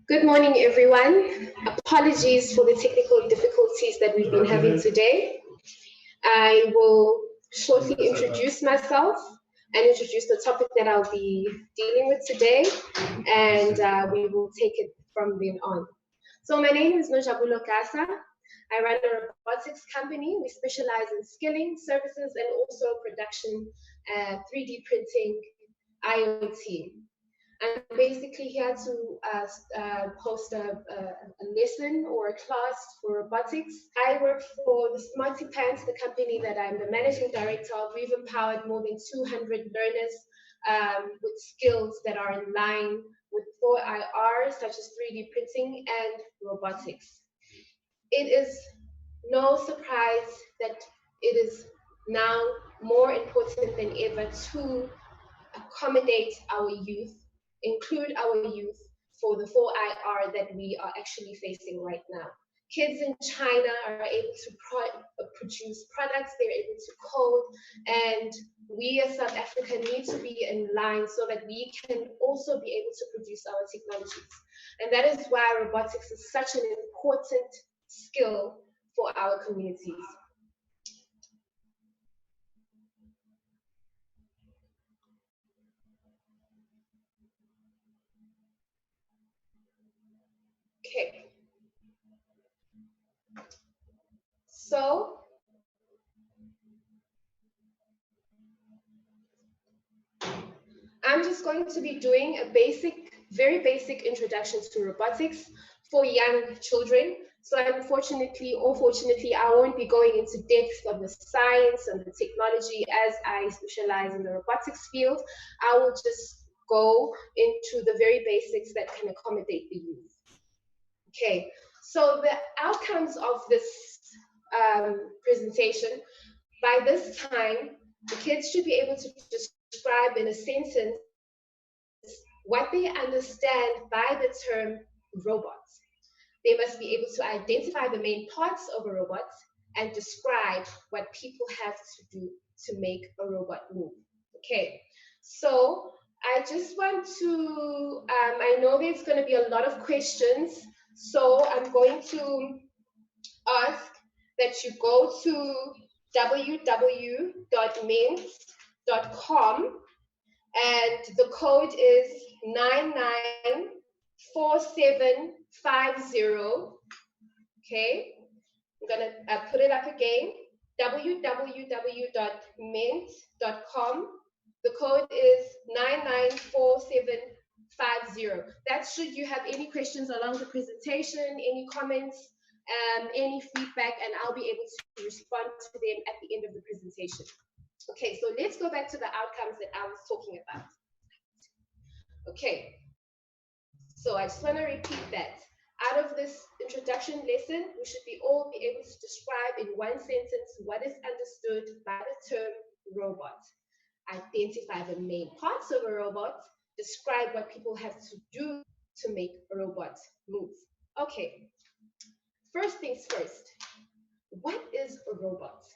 Good morning, everyone. Apologies for the technical difficulties that we've been having today. I will shortly introduce myself and introduce the topic that I'll be dealing with today, and we will take it from then on. So my name is Nojabulo Kasa. I run a robotics company. We specialize in skilling, services, and also production, 3D printing, IoT. I'm basically here to post a lesson or a class for robotics. I work for the Smarty Pants, the company that I'm the managing director of. We've empowered more than 200 learners with skills that are in line with 4IR, such as 3D printing and robotics. It is no surprise that it is now more important than ever to accommodate our youth, include our youth for the 4IR that we are actually facing right now. Kids in China are able to produce products, they're able to code, and we as South Africa need to be in line so that we can also be able to produce our technologies. And that is why robotics is such an important skill for our communities. Okay. So, I'm just going to be doing a very basic introduction to robotics for young children. So unfortunately or fortunately, I won't be going into depth of the science and the technology as I specialize in the robotics field. I will just go into the very basics that can accommodate the youth. Okay, so the outcomes of this presentation, by this time, the kids should be able to describe in a sentence what they understand by the term robots. They must be able to identify the main parts of a robot and describe what people have to do to make a robot move. Okay, so I just want to, I know there's going to be a lot of questions, so I'm going to ask that you go to www.mint.com and the code is 994750. Okay, I'm gonna put it up again, www.mint.com. The code is 994750. That's should you have any questions along the presentation, any comments, any feedback, and I'll be able to respond to them at the end of the presentation. Okay, so let's go back to the outcomes that I was talking about. Okay, so I just want to repeat that. Out of this introduction lesson, we should all be able to describe in one sentence what is understood by the term robot. Identify the main parts of a robot, describe what people have to do to make a robot move. Okay, first things first, what is a robot?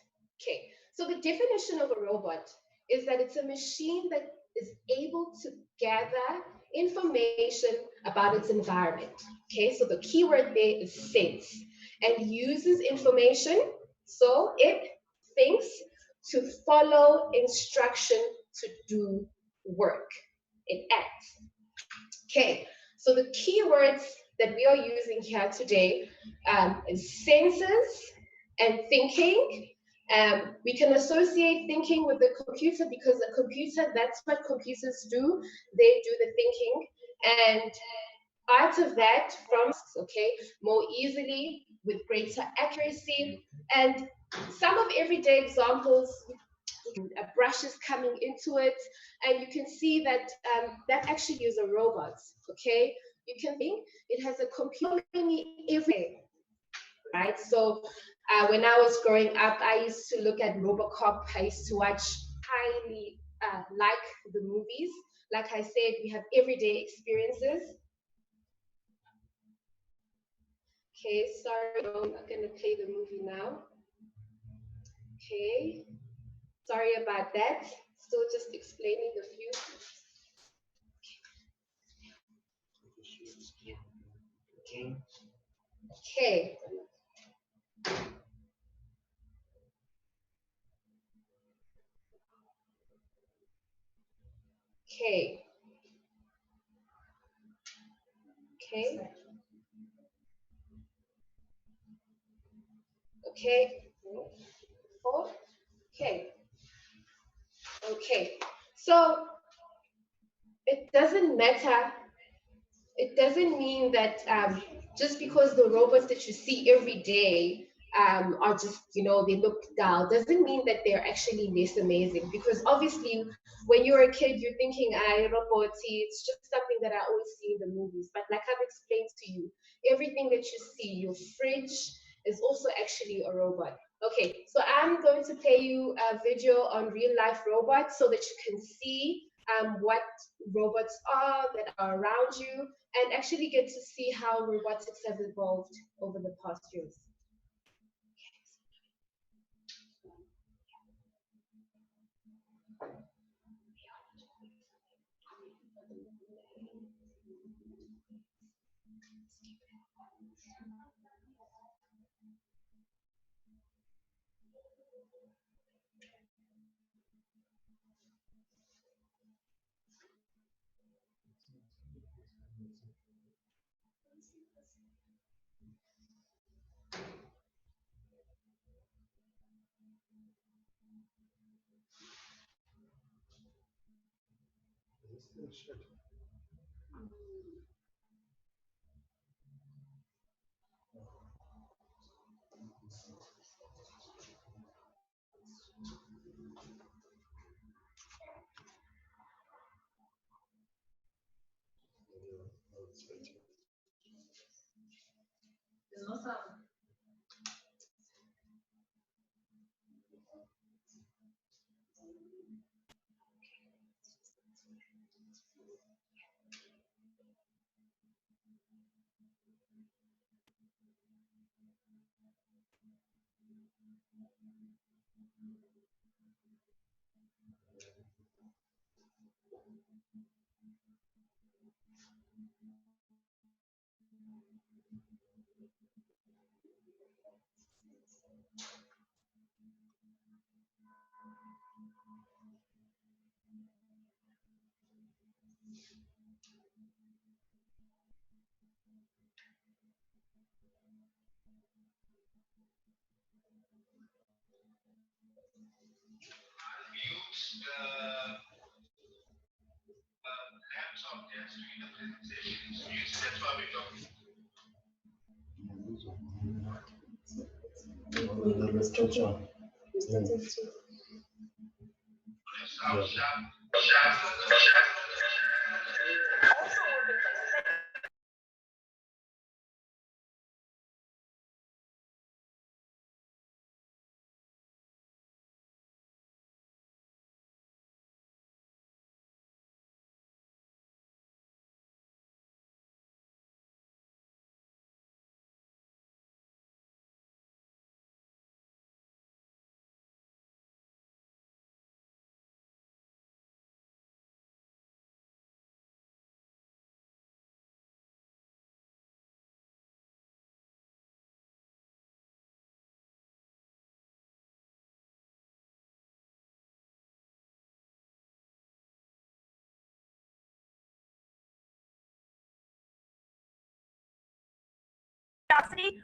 Okay, so the definition of a robot is that it's a machine that is able to gather information about its environment. Okay, so the key word there is sense, and uses information, so it thinks, to follow instruction to do work. It acts. Okay, so the key words that we are using here today is senses and thinking. We can associate thinking with the computer because the computer, that's what computers do. They do the thinking, and out of that, from more easily with greater accuracy, and some of everyday examples. A brush is coming into it, and you can see that that actually is a robot. Okay, you can think it has a computer everything, right? So when I was growing up, I used to look at RoboCop. I used to watch highly like the movies. Like I said, we have everyday experiences. Okay, sorry, I'm not going to play the movie now. Okay, sorry about that. Still just explaining the few. Okay. Okay. Okay. Okay. 4. Okay. Okay. So it doesn't matter. It doesn't mean that just because the robots that you see every day are just, they look dull, doesn't mean that they're actually less amazing. Because obviously, when you're a kid, you're thinking, I robots, it's just something that I always see in the movies. But like I've explained to you, everything that you see, your fridge is also actually a robot. Okay, so I'm going to play you a video on real life robots so that you can see what robots are that are around you and actually get to see how robotics have evolved over the past years.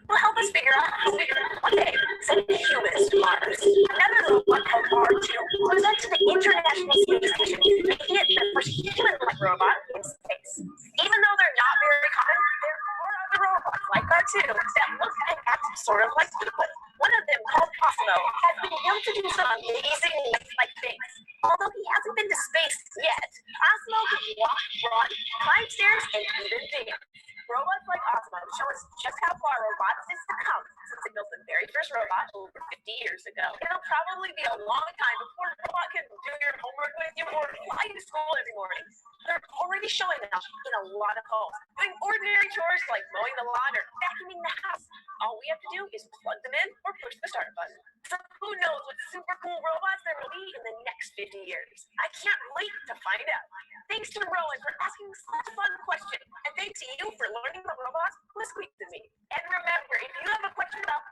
Will help us figure out how we one day send humans to Mars. Another robot called R2 was sent to the International Space Station, making it the first human-like robot in space. Even though they're not very common, there are other robots like R2 that look and act sort of like people. One of them, called Cosmo, has been known to do some amazing like things. Although he hasn't been to space yet, Cosmo can walk, run, climb stairs, and even dance. Robots like Osmo show us just how far robotics is to come since it built the very first robot over 50 years ago. It'll probably be a long time before a robot can do your homework with you or fly you to school every morning. They're already showing up in a lot of homes, doing ordinary chores like mowing the lawn or vacuuming the house. All we have to do is plug them in or push the start button. So who knows what super cool robots there will be in the next 50 years? I can't wait to find out. Thanks to Rowan for asking such a fun question. And thanks to you for learning the robots who speak to me. And remember, if you have a question about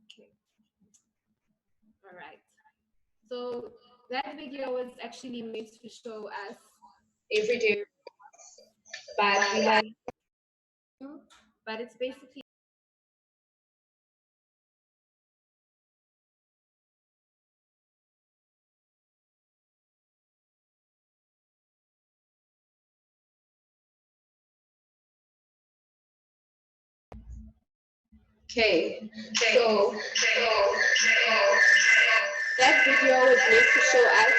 okay. All right. So that video was actually meant to show us everyday, but it's basically okay. So that video was meant to show us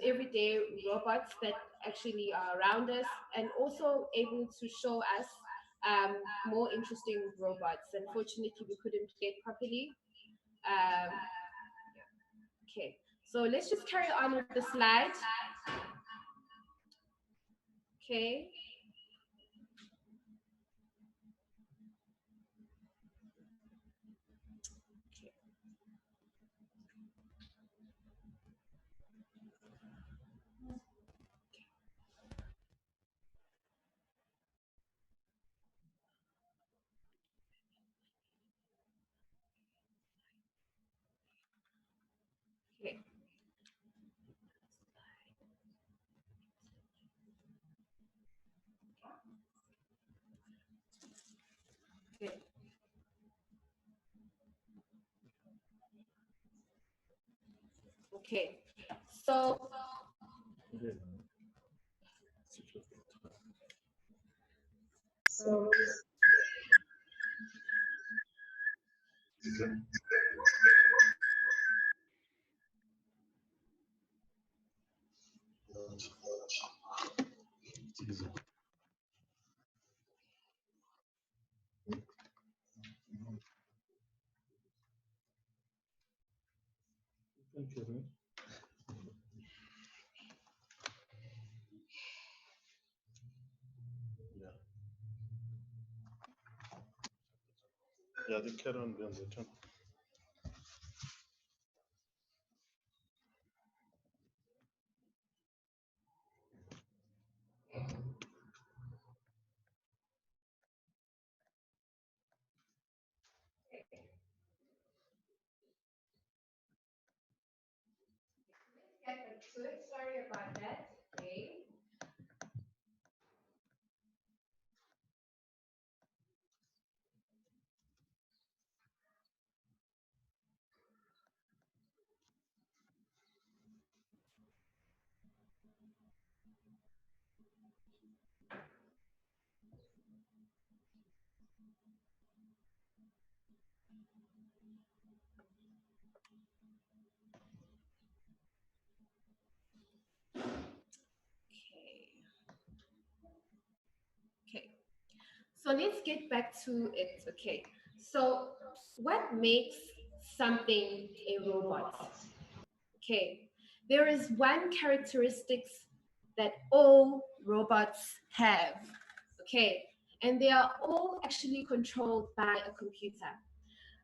everyday robots that actually are around us, and also able to show us more interesting robots. Unfortunately, we couldn't play it properly. Okay, so let's just carry on with the slide. Okay. Okay. Okay. Okay. So Ja, die Kerne werden sicher. sorry about that. Okay. Okay. So let's get back to it. Okay. So what makes something a robot? Okay. There is one characteristics that all robots have. Okay. And they are all actually controlled by a computer.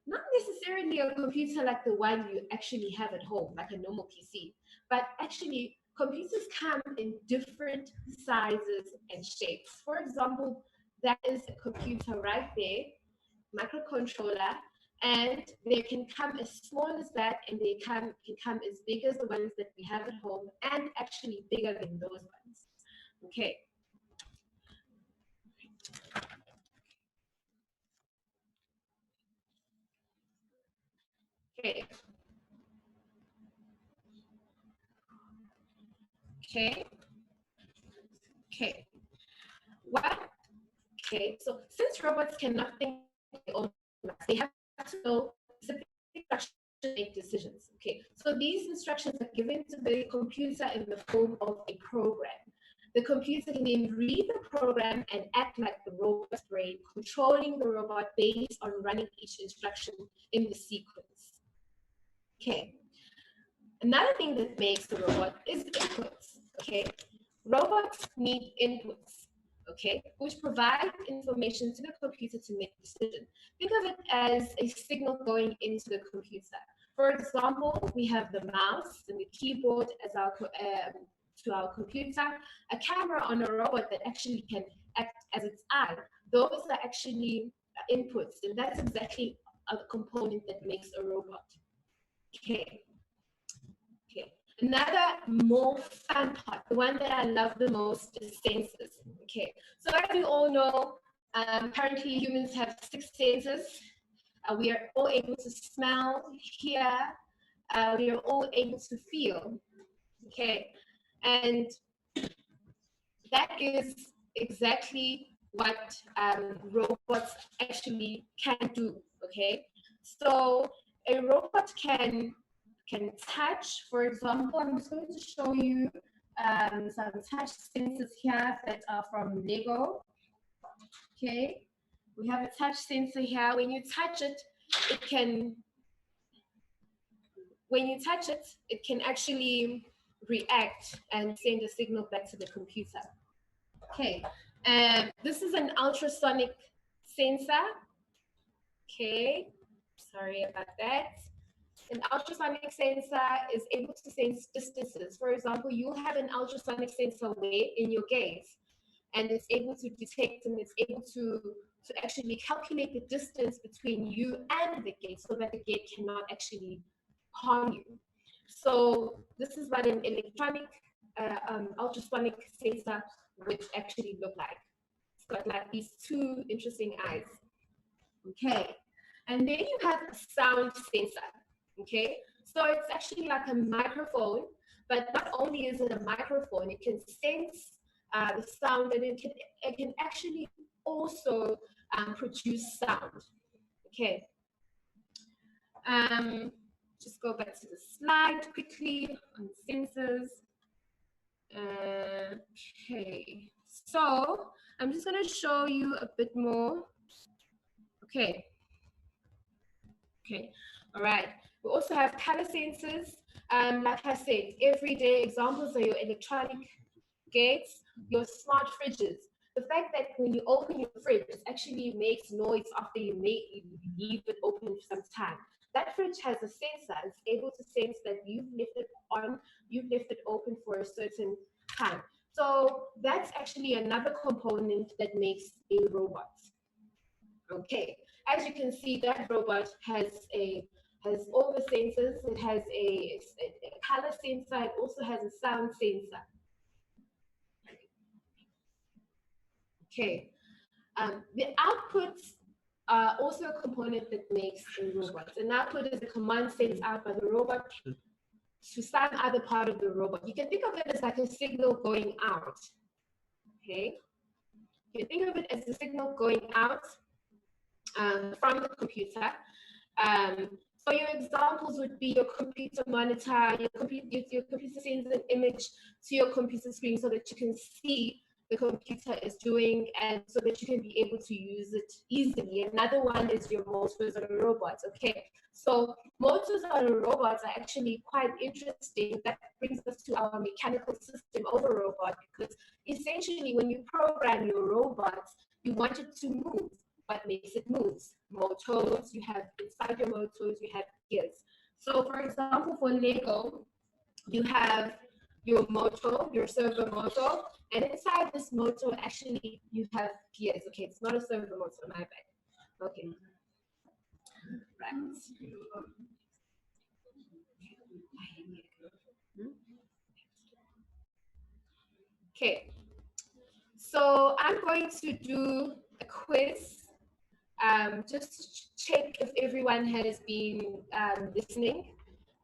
Not necessarily a computer like the one you actually have at home, like a normal PC, but actually computers come in different sizes and shapes. For example, that is a computer right there, microcontroller, and they can come as small as that, and they can come as big as the ones that we have at home, and actually bigger than those ones. Okay. Okay. Okay. Okay. What? Okay. So since robots cannot think on their own, they have to know specific instructions to make decisions. Okay. So these instructions are given to the computer in the form of a program. The computer can then read the program and act like the robot's brain, controlling the robot based on running each instruction in the sequence. Okay. Another thing that makes the robot is the inputs. Okay. robots need inputs, okay, which provide information to the computer to make decisions. Think of it as a signal going into the computer. For example, we have the mouse and the keyboard as our to our computer, a camera on a robot that actually can act as its eye. Those are actually inputs, and that's exactly a component that makes a robot. Okay. Okay. Another more fun part, the one that I love the most, is senses. Okay. So as you all know, currently humans have 6 senses. We are all able to smell, hear. We are all able to feel. Okay. And that is exactly what robots actually can do. Okay. So a robot can touch. For example, I'm just going to show you some touch sensors here that are from Lego. Okay, we have a touch sensor here. When you touch it, it can actually react and send a signal back to the computer. Okay, this is an ultrasonic sensor. Okay, sorry about that. An ultrasonic sensor is able to sense distances. For example, you'll have an ultrasonic sensor way in your gaze, and it's able to detect and it's able to actually calculate the distance between you and the gate so that the gate cannot actually harm you. So this is what an electronic ultrasonic sensor would actually look like. It's got like these 2 interesting eyes. Okay, and then you have a sound sensor. Okay, so it's actually like a microphone, but not only is it a microphone, it can sense the sound, and it can actually also produce sound. Okay, just go back to the slide quickly on sensors. Okay, so I'm just going to show you a bit more. Okay. Okay, all right. We also have color sensors. Like I said, everyday examples are your electronic gates, your smart fridges. The fact that when you open your fridge, it actually makes noise after you leave it open for some time. That fridge has a sensor. It's able to sense that you've left it on, you've left it open for a certain time. So that's actually another component that makes a robot. Okay, as you can see, that robot has all the sensors. It has a color sensor. It also has a sound sensor. Okay, the outputs are also a component that makes a robot. An output is a command sent out by the robot to some other part of the robot. You can think of it as like a signal going out. Okay, you can think of it as a signal going out from the computer. So your examples would be your computer monitor, your computer sends an image to your computer screen so that you can see the computer is doing, and so that you can be able to use it easily. Another one is your motors on robots. Okay, so motors on robots are actually quite interesting. That brings us to our mechanical system of a robot, because essentially when you program your robots, you want it to move. What makes it move? Motors. You have inside your motors, you have gears. So for example, for Lego, you have your motor, your servo motor, and inside this motor, actually, you have gears. Okay, it's not a servo motor, my bad. Okay. Right. Okay. So I'm going to do a quiz, just to check if everyone has been listening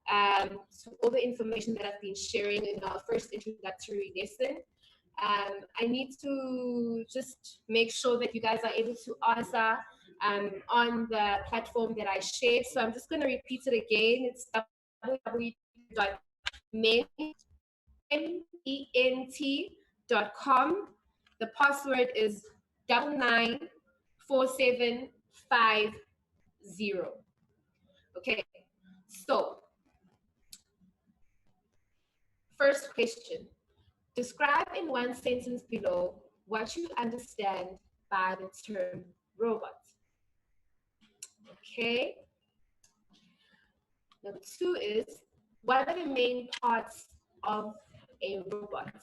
to all the information that I've been sharing in our first introductory lesson. I need to just make sure that you guys are able to answer on the platform that I shared. So I'm just going to repeat it again. It's www.ment.com. The password is 994750. Okay, so first question. Describe in one sentence below what you understand by the term robot. Okay. Number 2 is, what are the main parts of a robot?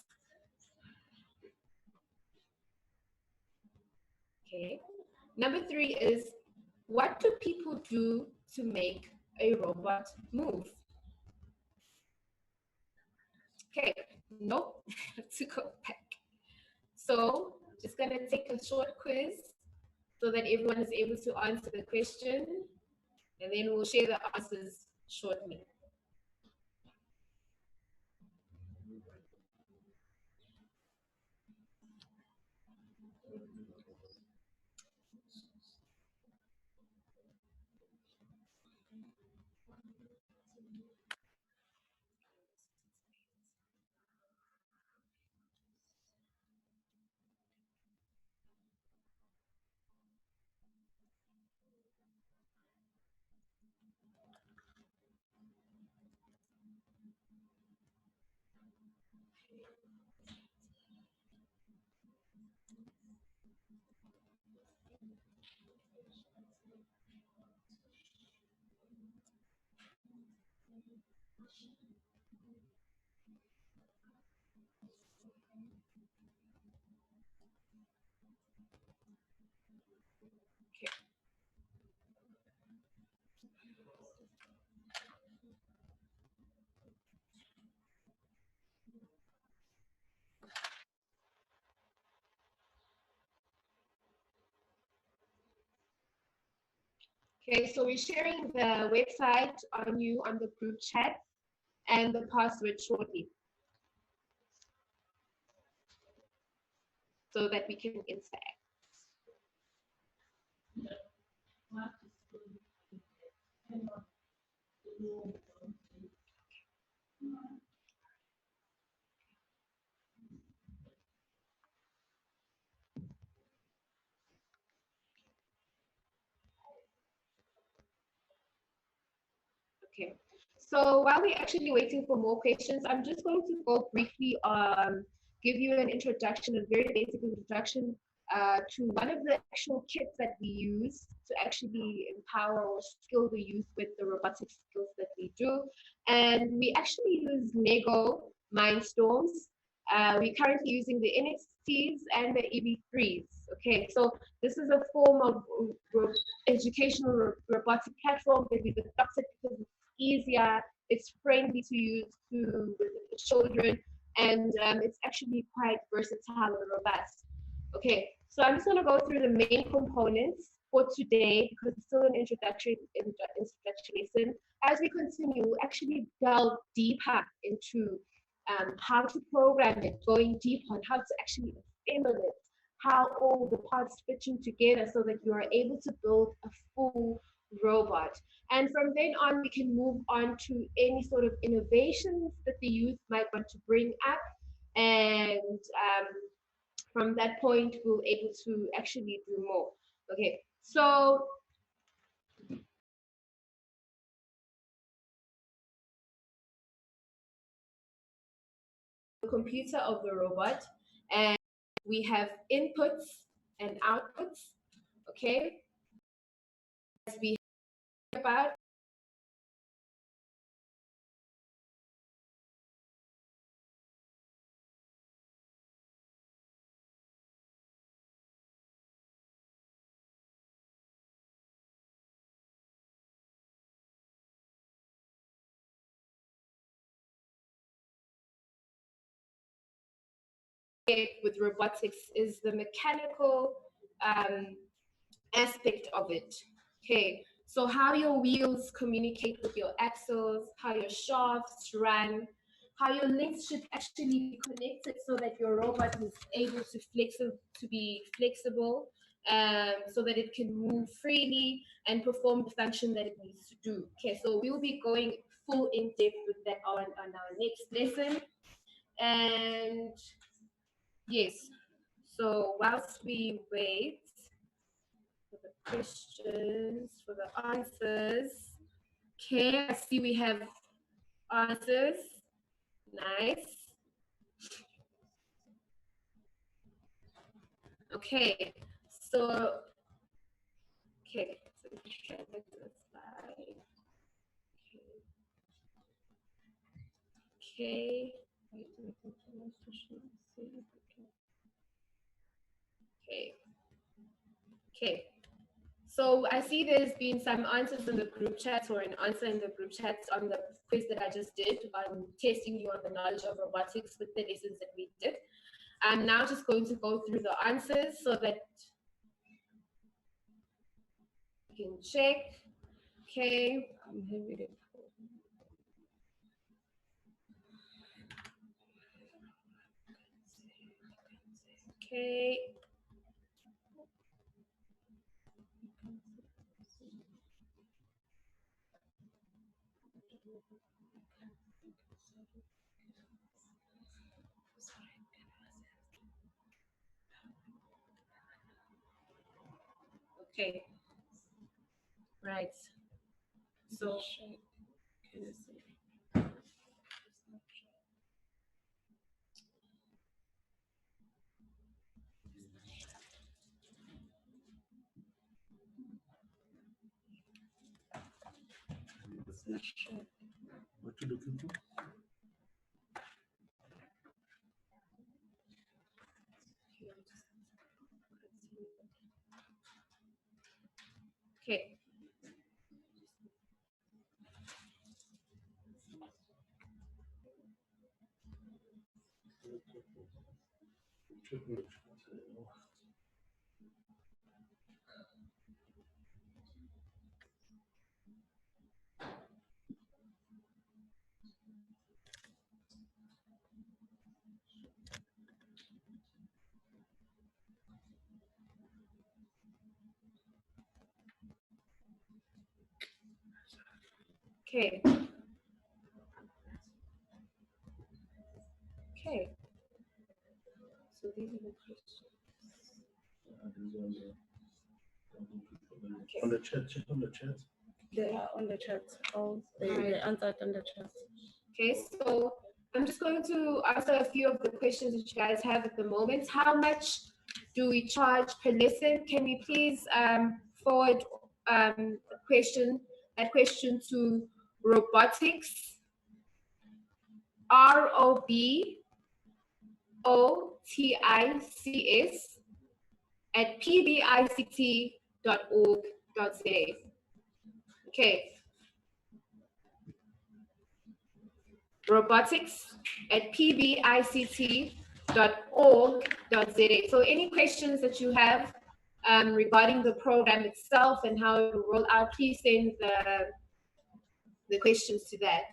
Okay. Number 3 is, what do people do to make a robot move? Okay, nope, to go back. So just gonna take a short quiz so that everyone is able to answer the question, and then we'll share the answers shortly. Okay, so we're sharing the website on the group chat and the password shortly so that we can interact. Okay, so while we're actually waiting for more questions, I'm just going to go briefly give you an introduction, a very basic introduction to one of the actual kits that we use to actually empower or skill the youth with the robotic skills that we do. And we actually use Lego Mindstorms. We're currently using the NXTs and the EV3s. Okay, so this is a form of educational robotic platform that we've adopted because it's easier, it's friendly to use with the children, and it's actually quite versatile and robust. Okay, so I'm just going to go through the main components for today because it's still an introductory lesson. As we continue, we'll actually delve deeper into how to program it, going deep on how to actually assemble it, how all the parts fit in together so that you are able to build a full robot. And from then on, we can move on to any sort of innovations that the youth might want to bring up. And from that point, we'll able to actually do more. Okay, so the computer of the robot, and we have inputs and outputs. Okay, as we heard about, with robotics is the mechanical aspect of it. Okay, so how your wheels communicate with your axles, how your shafts run, how your links should actually be connected so that your robot is able to be flexible, so that it can move freely and perform the function that it needs to do. Okay, so we'll be going full in depth with that on our next lesson. And yes, so whilst we wait for the questions, for the answers, okay, I see we have answers. Nice. Okay, so okay, so share the slide. Okay. Okay. Okay. So I see there's been some answers in the group chat or an answer in the group chat on the quiz that I just did on testing you on the knowledge of robotics with the lessons that we did. I'm now just going to go through the answers so that you can check. Okay. Okay. Okay. Right. So What you looking for? okay. Okay. Okay. So these are the questions. On the chat, check on the chat. They are on the chat. Oh, they answered on the chat. Okay, so I'm just going to answer a few of the questions that you guys have at the moment. How much do we charge per lesson? Can we please forward that question to robotics, ROBOTICS at pbict.org.za. Okay. Robotics at pbict.org.za. So any questions that you have regarding the program itself and how it will roll out, please send the questions to that.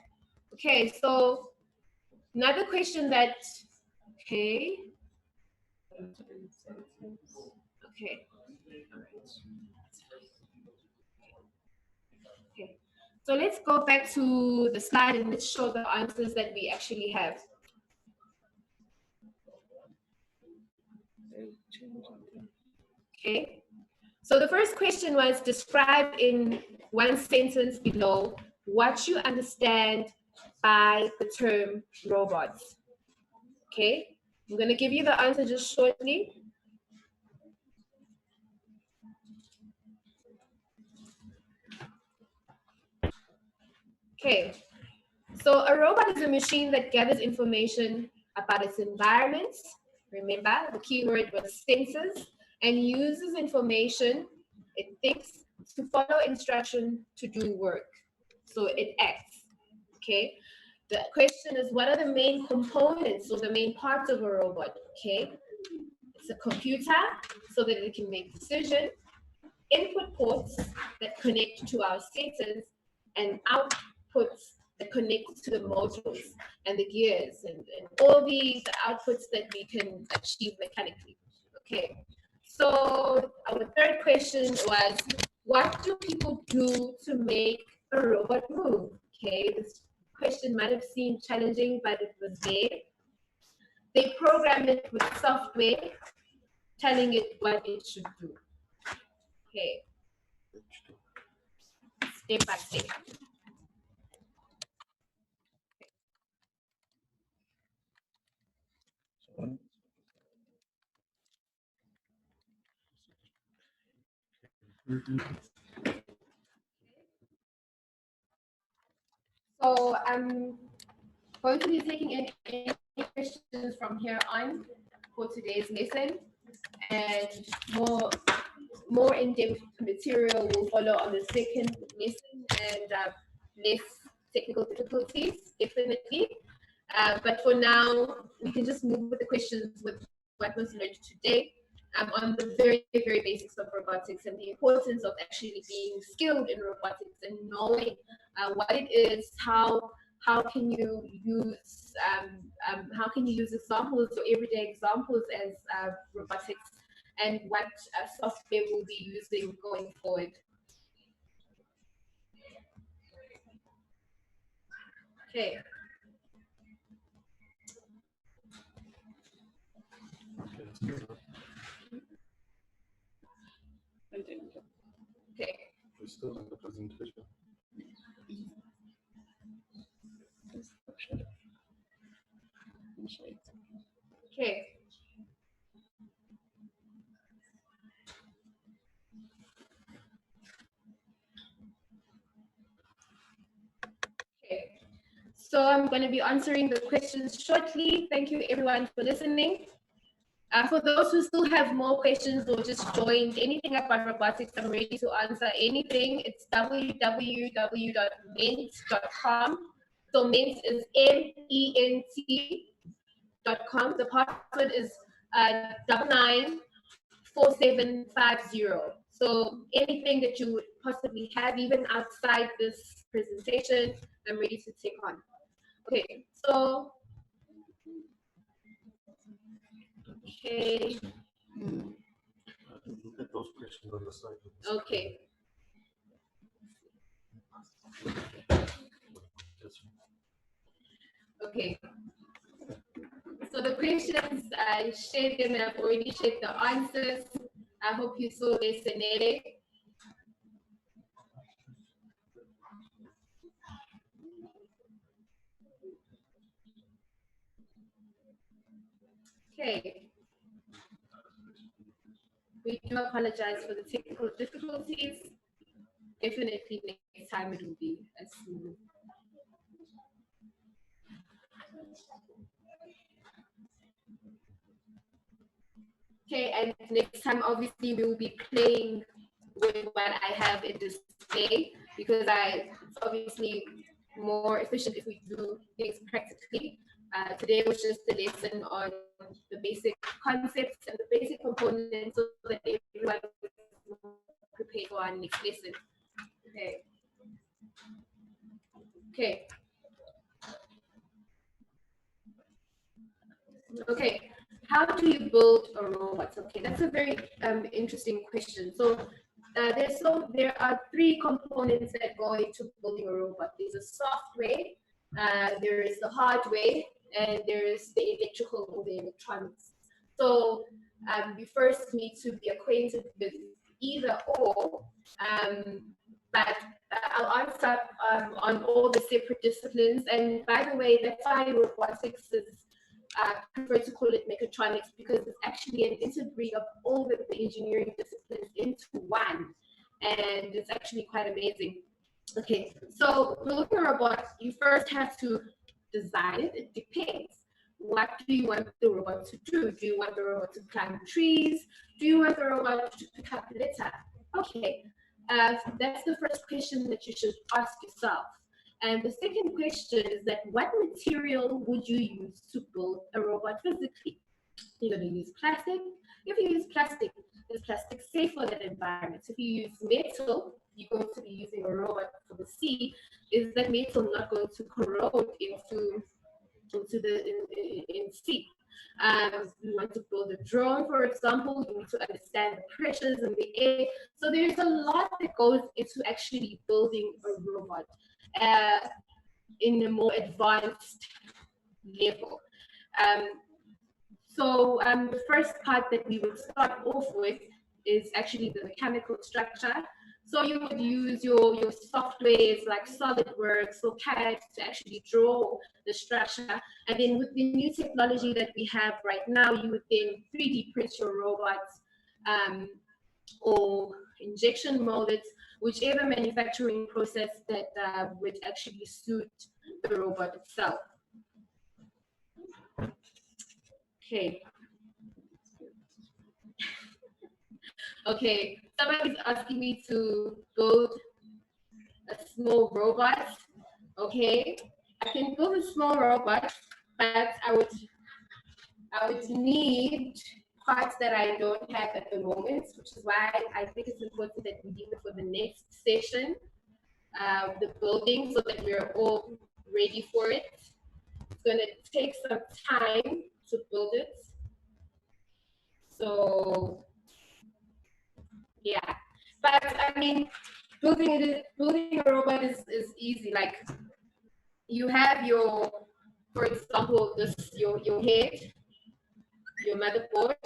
Okay, so another question that, okay. Okay. Okay. So let's go back to the slide and let's show the answers that we actually have. Okay. So the first question was, describe in one sentence below what you understand by the term robots. Okay. I'm going to give you the answer just shortly. Okay. So a robot is a machine that gathers information about its environment. Remember, the key word was sensors, and uses information it thinks to follow instruction to do work. So it acts. Okay. The question is, what are the main components or the main parts of a robot? Okay. It's a computer so that it can make decisions, input ports that connect to our sensors, and outputs that connect to the motors and the gears and all these outputs that we can achieve mechanically. Okay, so our third question was, what do people do to make a robot move? Okay, this question might have seemed challenging, but it was there. They program it with software telling it what it should do. Okay, step by step. So I'm going to be taking any questions from here on for today's lesson, and more in-depth material will follow on the second lesson, and less technical difficulties, definitely. But for now, we can just move with the questions with what was learned today, on the very, very basics of robotics and the importance of actually being skilled in robotics and knowing what it is, how can you use examples or everyday examples as robotics, and what software we'll be using going forward. Okay. Okay. We're still in the presentation. Okay. Okay. So I'm going to be answering the questions shortly. Thank you everyone for listening. For those who still have more questions or just joined anything about robotics, I'm ready to answer anything. It's www.ment.com. So Ment is MENT.com. The password is 994750. So anything that you would possibly have, even outside this presentation, I'm ready to take on. Okay, so okay. Look at those questions on the side. Okay. Okay. So the questions, I shared them and I've already shared the answers. I hope you saw this in it. Okay. We do apologize for the technical difficulties. Definitely next time it will be as smooth. Okay, and next time obviously we will be playing with what I have in display, because it's obviously more efficient if we do things practically. Today was just a lesson on the basic concepts and the basic components so that everyone is prepared for our next lesson. Okay. Okay. Okay. How do you build a robot? Okay, that's a very interesting question. So there are three components that go into building a robot. There's a software, there is the hardware, and there is the electrical or the electronics. So you first need to be acquainted with either or, but I'll answer on all the separate disciplines. And by the way, that's why robotics is prefer to call it mechatronics, because it's actually an interbreed of all the engineering disciplines into one, and it's actually quite amazing. Okay, so building a robot, you first have to design it. It depends. What do you want the robot to do? Do you want the robot to climb trees? Do you want the robot to pick up litter? Okay, that's the first question that you should ask yourself. And the second question is that what material would you use to build a robot physically? You're going to use plastic. If you use plastic, is plastic safe for that environment? If you use metal, you're going to be using a robot for the sea. Is that metal not going to corrode into the sea? You want to build a drone, for example, you need to understand the pressures in the air. So there's a lot that goes into actually building a robot in a more advanced level. So the first part that we would start off with is actually the mechanical structure. So you would use your softwares like SolidWorks or CAD to actually draw the structure. And then with the new technology that we have right now, you would then 3D print your robots or injection molded, whichever manufacturing process that would actually suit the robot itself. Okay. Okay, somebody's asking me to build a small robot. Okay, I can build a small robot, but I would need parts that I don't have at the moment, which is why I think it's important that we leave it for the next session, the building, so that we're all ready for it. It's going to take some time to build it. So, yeah. But I mean, building a robot is easy. Like, you have your, for example, your head, your motherboard,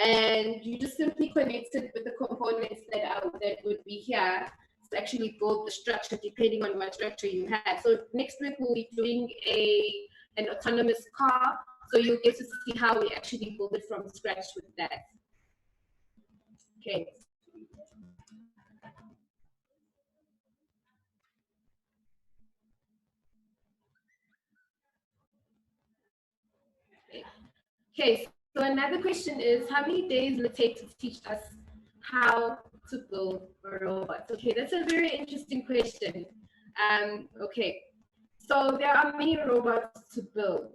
and you just simply connect it with the components that would be here to actually build the structure depending on what structure you have. So next week we'll be doing an autonomous car, so you'll get to see how we actually build it from scratch with that. Okay. Okay, so another question is, how many days will it take to teach us how to build a robot? Okay, that's a very interesting question. Okay, so there are many robots to build.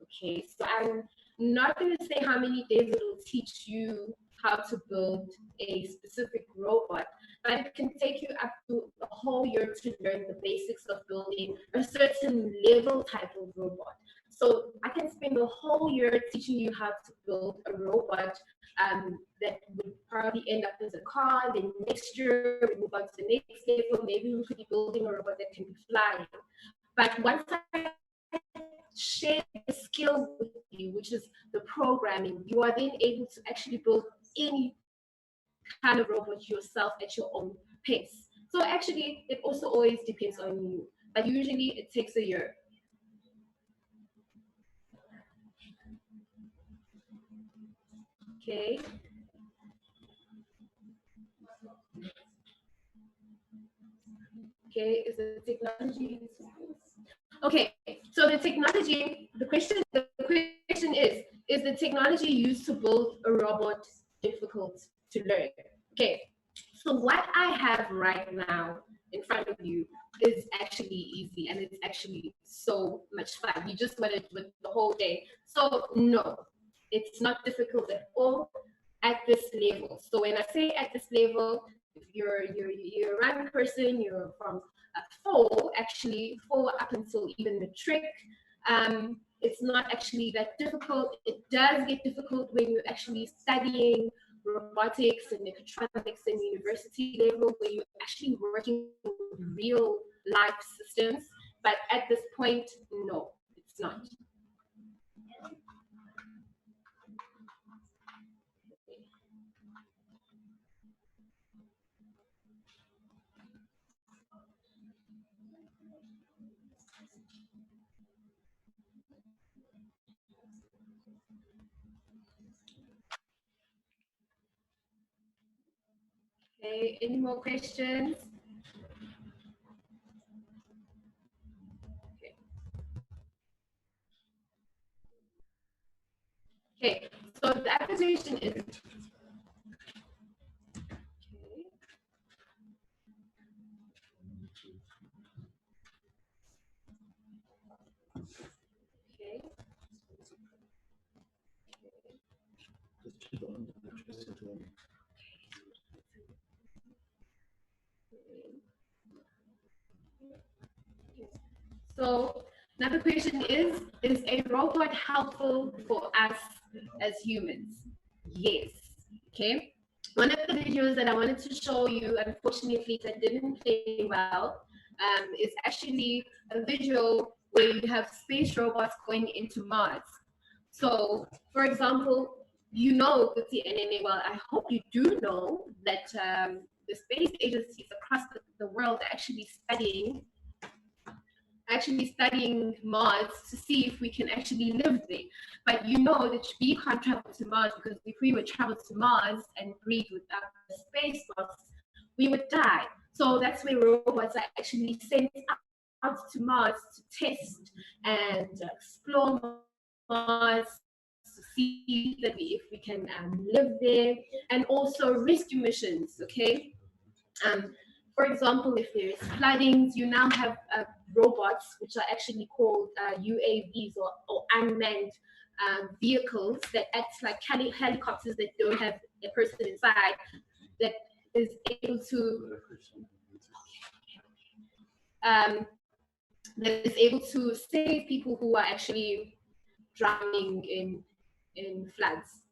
Okay, so I'm not going to say how many days it will teach you how to build a specific robot, but it can take you up to a whole year to learn the basics of building a certain level type of robot. So I can spend a whole year teaching you how to build a robot that would probably end up as a car. Then next year we move on to the next level. Maybe we could be building a robot that can be flying. But once I share the skill with you, which is the programming, you are then able to actually build any kind of robot yourself at your own pace. So actually, it also always depends on you, but usually it takes a year. Okay. Okay, is the technology? Okay, so the question is the technology used to build a robot difficult to learn? Okay, so what I have right now in front of you is actually easy, and it's actually so much fun. You just want to do it the whole day. So no, it's not difficult at all at this level. So when I say at this level, if you're a young person, you're from four up until even matric, it's not actually that difficult. It does get difficult when you're actually studying robotics and mechatronics in university level, where you're actually working with real life systems. But at this point, no, it's not. Okay, any more questions? Okay, so the application is okay. So another question is a robot helpful for us as humans? Yes. Okay. One of the videos that I wanted to show you, unfortunately, that didn't play well, is actually a video where you have space robots going into Mars. So, for example, you know the TNNA, well, I hope you do know that the space agencies across the world are actually studying actually studying Mars to see if we can actually live there. But you know that we can't travel to Mars, because if we would travel to Mars and breathe without the space masks, we would die. So that's where robots are actually sent out to Mars to test and explore Mars, to see that if we can live there, and also rescue missions. Okay. For example, if there is floodings, you now have robots, which are actually called UAVs, or unmanned vehicles that act like helicopters that don't have a person inside, that is able to um, save people who are actually drowning in floods.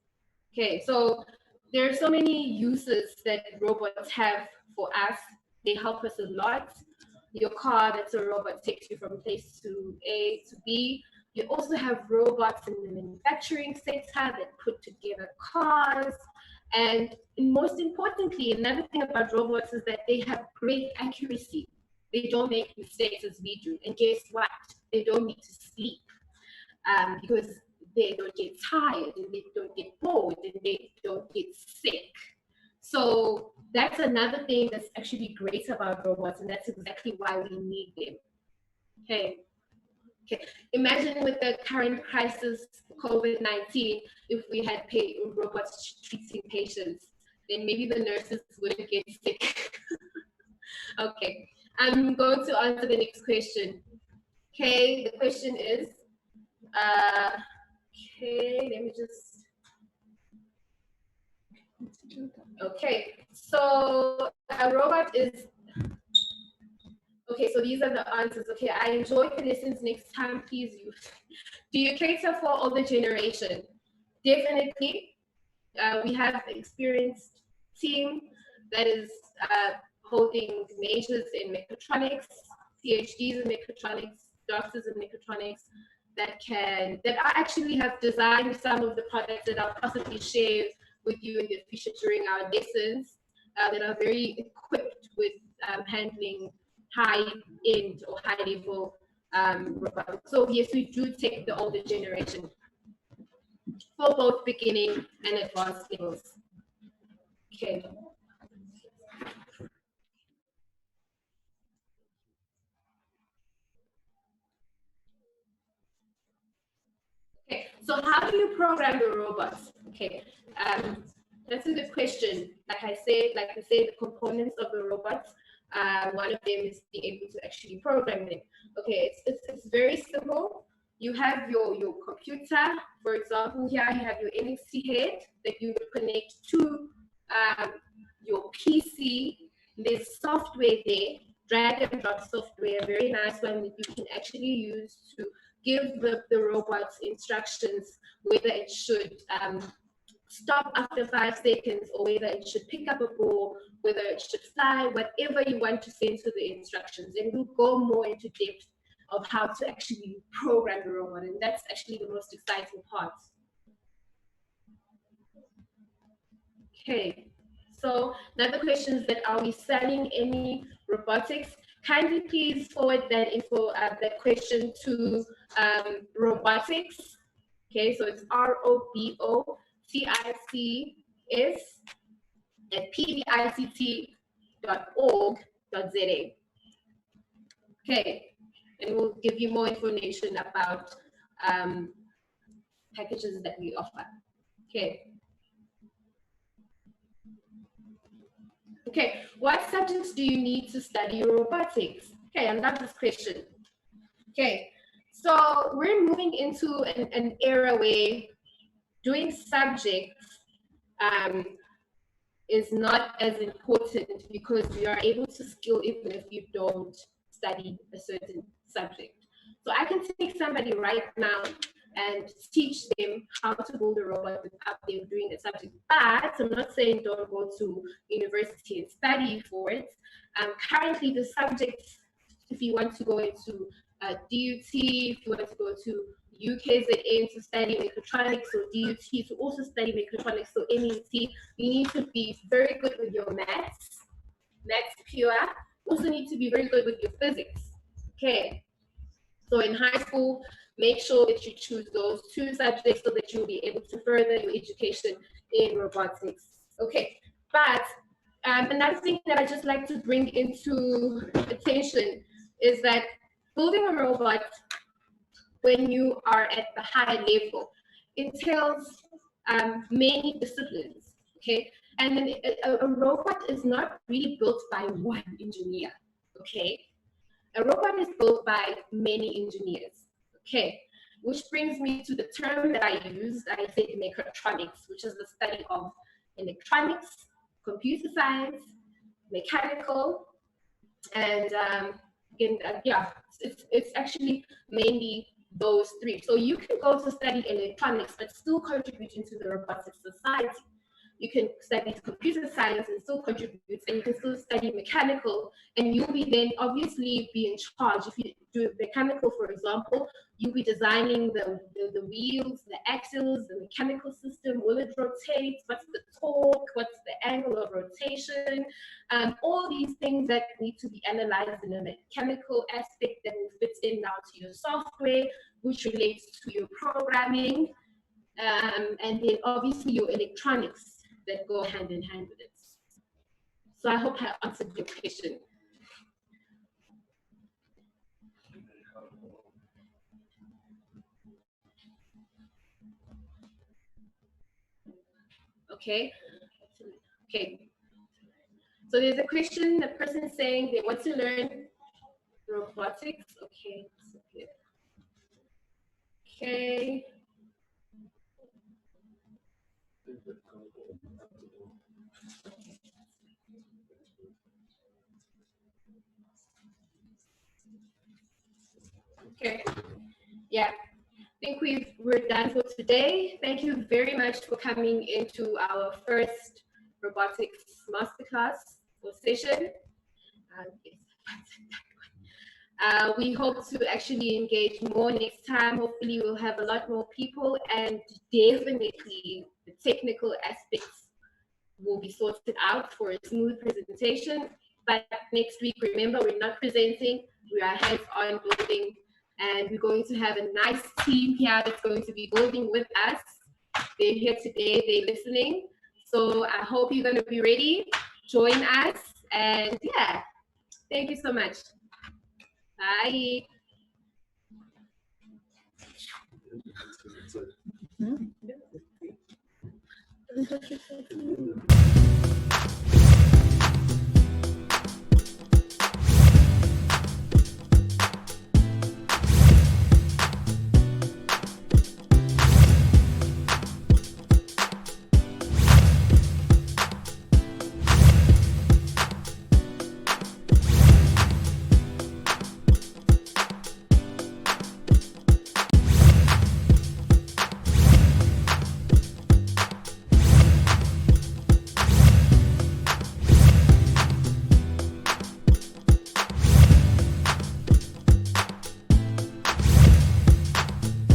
Okay, so there are so many uses that robots have for us. They help us a lot. Your car, that's a robot, takes you from place to A to B. You also have robots in the manufacturing sector that put together cars. And most importantly, another thing about robots is that they have great accuracy. They don't make mistakes as we do. And guess what? They don't need to sleep, because they don't get tired, and they don't get bored, and they don't get sick. So that's another thing that's actually great about robots, and that's exactly why we need them. Okay. Okay. Imagine with the current crisis, COVID-19, if we had robots treating patients, then maybe the nurses wouldn't get sick. Okay. I'm going to answer the next question. Okay, the question is, okay, let me just, okay, so a robot is, okay, so these are the answers. Okay, I enjoyed the lessons. Next time, please use. Do you cater for older generation? Definitely. We have an experienced team that is holding majors in mechatronics, PhDs in mechatronics, doctors in mechatronics, that actually have designed some of the products that I'll possibly share with you in the future during our lessons, that are very equipped with handling high-end or high-level robotics. So yes, we do take the older generation for both beginning and advanced levels. Okay. Okay, so how do you program the robots? Okay, that's a good question. Like I said, the components of the robots, one of them is being able to actually program them. Okay, it's very simple. You have your computer, for example, here you have your NXT head that you would connect to your PC. There's software there, drag and drop software, a very nice one that you can actually use to give the robots instructions, whether it should stop after 5 seconds, or whether it should pick up a ball, whether it should fly, whatever you want to send to the instructions. And we'll go more into depth of how to actually program the robot, and that's actually the most exciting part. Okay, so another question is that, are we selling any robotics? Kindly please forward that info, that question to ROBOTICS. Okay, so it's ROBOTICS at pvict.org.za. Okay, and we'll give you more information about packages that we offer. Okay. Okay, what subjects do you need to study robotics? Okay, I love this question. Okay, so we're moving into an era where doing subjects is not as important, because you are able to skill even if you don't study a certain subject. So I can take somebody right now and teach them how to build a robot without them doing the subject. But I'm not saying don't go to university and study for it. Currently, the subjects, if you want to go into DUT, if you want to go to UKZN to study mechatronics, or DUT to also study mechatronics, so MET, you need to be very good with your maths pure. Also need to be very good with your physics. Okay. So in high school, make sure that you choose those 2 subjects so that you'll be able to further your education in robotics. Okay, but another thing that I just like to bring into attention is that building a robot when you are at the high level entails many disciplines, okay? And then a robot is not really built by one engineer, okay? A robot is built by many engineers, okay? Which brings me to the term that I used. I said mechatronics, which is the study of electronics, computer science, mechanical, and yeah, it's actually mainly those 3. So you can go to study electronics, but still contribute into the robotics society. You can study computer science and still contribute, and you can still study mechanical, and you'll be then obviously be in charge. If you do mechanical, for example, you'll be designing the wheels, the axles, the mechanical system. Will it rotate? What's the torque? What's the angle of rotation? All these things that need to be analyzed in a mechanical aspect that will fit in now to your software, which relates to your programming, and then obviously your electronics that go hand in hand with it. So I hope I answered your question. Okay. Okay. So there's a question, the person is saying they want to learn robotics. Okay. Okay. Okay. Yeah. I think we're done for today. Thank you very much for coming into our first robotics masterclass or session. We hope to actually engage more next time. Hopefully we'll have a lot more people, and definitely the technical aspects will be sorted out for a smooth presentation. But next week, remember, we're not presenting, we are hands-on building, and we're going to have a nice team here that's going to be building with us. They're here today, they're listening. So I hope you're going to be ready. Join us, and yeah, thank you so much. Bye. Hmm?